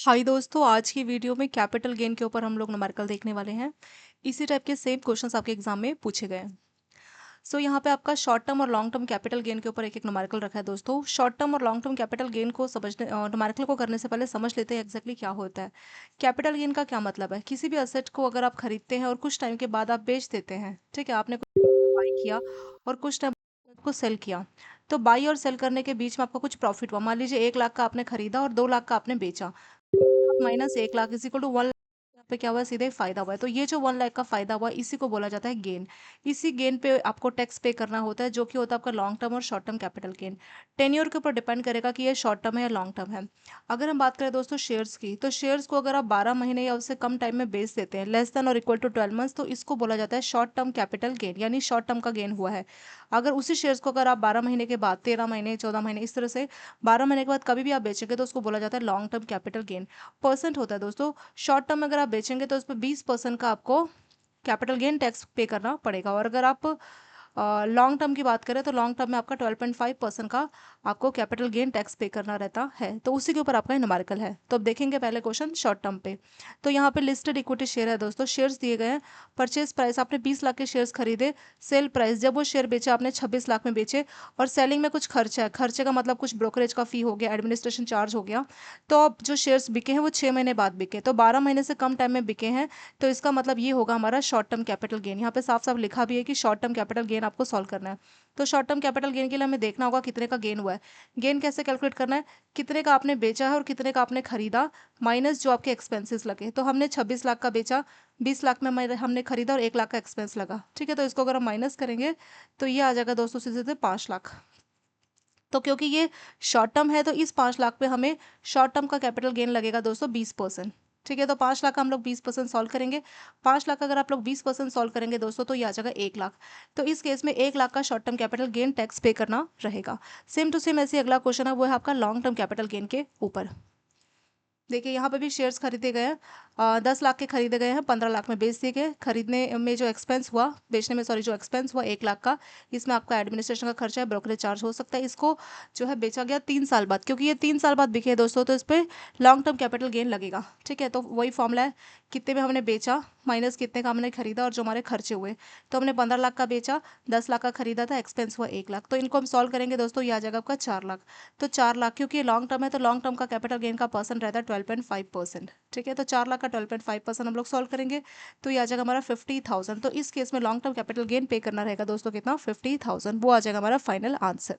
हाय दोस्तों, आज की वीडियो में कैपिटल गेन के ऊपर हम लोग न्यूमेरिकल देखने वाले हैं। इसी टाइप के सेम क्वेश्चंस आपके एग्जाम में पूछे गए हैं। यहाँ पे आपका शॉर्ट टर्म और लॉन्ग टर्म कैपिटल गेन के ऊपर एक एक न्यूमेरिकल रखा है दोस्तों। शॉर्ट टर्म और लॉन्ग टर्म कैपिटल गेन को समझने न्यूमेरिकल को करने से पहले समझ लेते हैं एग्जैक्टली क्या होता है। कैपिटल गेन का क्या मतलब है? किसी भी असेट को अगर आप खरीदते हैं और कुछ टाइम के बाद आप बेच देते हैं, ठीक है, आपने कुछ बाई किया और कुछ टाइम को सेल किया, तो बाई और सेल करने के बीच में आपका कुछ प्रॉफिट हुआ। मान लीजिए 1 लाख का आपने खरीदा और 2 लाख का आपने बेचा, -1 lakh is equal to 1 lakh. यहाँ पे क्या हुआ? सीधे फायदा हुआ है। तो ये जो 1 लाख का फायदा हुआ इसी को बोला जाता है गेन। इसी गेन पे आपको टैक्स पे करना होता है, जो कि होता है आपका लॉन्ग टर्म और short term capital gain. Tenure के ऊपर डिपेंड करेगा कि ये शॉर्ट टर्म है या लॉन्ग टर्म है। अगर हम बात करें दोस्तों शेयर्स की, तो शेयर्स को अगर आप 12 महीने या उससे कम टाइम में बेच देते हैं, लेस देन और इक्वल टू 12 मंथ्स, तो इसको बोला जाता है शॉर्ट टर्म कैपिटल गेन, यानी शॉर्ट टर्म का गेन हुआ है। अगर उसी शेयर्स को अगर आप 12 महीने के बाद, 13 महीने, 14 महीने, इस तरह से 12 महीने के बाद कभी भी आप बेचेंगे तो उसको बोला जाता है long term capital gain. Percent होता है दोस्तों। शॉर्ट टर्म में अगर आप बेचेंगे तो उस पर 20% का आपको कैपिटल गेन टैक्स पे करना पड़ेगा, और अगर आप लॉन्ग टर्म की बात करें तो लॉन्ग टर्म में आपका 12.5% का आपको कैपिटल गेन टैक्स पे करना रहता है। तो उसी के ऊपर आपका न्यूमेरिकल है। तो अब देखेंगे पहले क्वेश्चन शॉर्ट टर्म पे। तो यहाँ पे लिस्टेड इक्विटी शेयर है दोस्तों, शेयर्स दिए गए हैं। परचेज प्राइस, आपने 20 लाख के शेयर्स खरीदे। सेल प्राइस, जब वो शेयर बेचे आपने 26 लाख में बेचे, और सेलिंग में कुछ खर्चा है। खर्चे का मतलब कुछ ब्रोकरेज का फी हो गया, एडमिनिस्ट्रेशन चार्ज हो गया। तो अब जो शेयर्स बिके हैं वो 6 महीने बाद बिके, तो 12 महीने से कम टाइम में बिके हैं। तो इसका मतलब ये होगा हमारा शॉर्ट टर्म कैपिटल गेन। यहाँ पे साफ साफ लिखा भी है कि शॉर्ट टर्म कैपिटल गेन आपको सॉल्व करना है। तो शॉर्ट टर्म कैपिटल गेन के लिए हमें देखना होगा कितने का गेन हुआ है। गेन कैसे कैलकुलेट करना है? कितने का आपने बेचा है और कितने का आपने खरीदा, माइनस जो आपके एक्सपेंसेस लगे। तो हमने 26 लाख का बेचा, 20 लाख में हमने खरीदा और 1 लाख का एक्सपेंस लगा, ठीक है। तो इसको अगर हम माइनस करेंगे तो ये आ जाएगा दोस्तों सीधे सीधे 5 लाख। तो क्योंकि ये शॉर्ट टर्म है तो इस 5 लाख पे हमें शॉर्ट टर्म का कैपिटल गेन लगेगा दोस्तों 20%। ठीक है, तो 5 लाख का हम लोग 20% सॉल्व करेंगे। 5 लाख अगर आप लोग 20% सॉल्व करेंगे दोस्तों तो ये आ जाएगा 1 लाख। तो इस केस में 1 लाख का short term capital gain tax पे करना रहेगा। सेम टू सेम ऐसे अगला क्वेश्चन है, वो है आपका लॉन्ग टर्म कैपिटल गेन के ऊपर। देखिए यहाँ पे भी शेयर्स खरीदे गए हैं। 10 लाख के खरीदे गए हैं, 15 लाख में बेच दिए गए। खरीदने में जो एक्सपेंस हुआ, बेचने में सॉरी, जो एक्सपेंस हुआ 1 लाख का, इसमें आपका एडमिनिस्ट्रेशन का खर्चा है, ब्रोकरेज चार्ज हो सकता है। इसको जो है बेचा गया 3 साल बाद, क्योंकि ये 3 साल बाद बिके हैं दोस्तों, तो इस पर लॉन्ग टर्म कैपिटल गेन लगेगा। ठीक है, तो वही फॉर्मूला है, कितने में हमने बेचा माइनस कितने का हमने खरीदा और जो हमारे खर्चे हुए। तो हमने 15 लाख का बेचा, 10 लाख का खरीदा था, एक्सपेंस हुआ 1 लाख। तो इनको हम सॉल्व करेंगे दोस्तों, ये आ जाएगा आपका 4 लाख। तो 4 लाख, क्योंकि ये लॉन्ग टर्म है तो लॉन्ग टर्म का कैपिटल गेन का परसेंट रहता है 12.5%। ठीक है, तो 4 लाख का 12.5% हम लोग सॉल्व करेंगे तो ये आ जाएगा हमारा 50,000। तो इस केस में लॉन्ग टर्म कैपिटल गेन पे करना रहेगा दोस्तों कितना? 50,000। वो आ जाएगा हमारा फाइनल आंसर।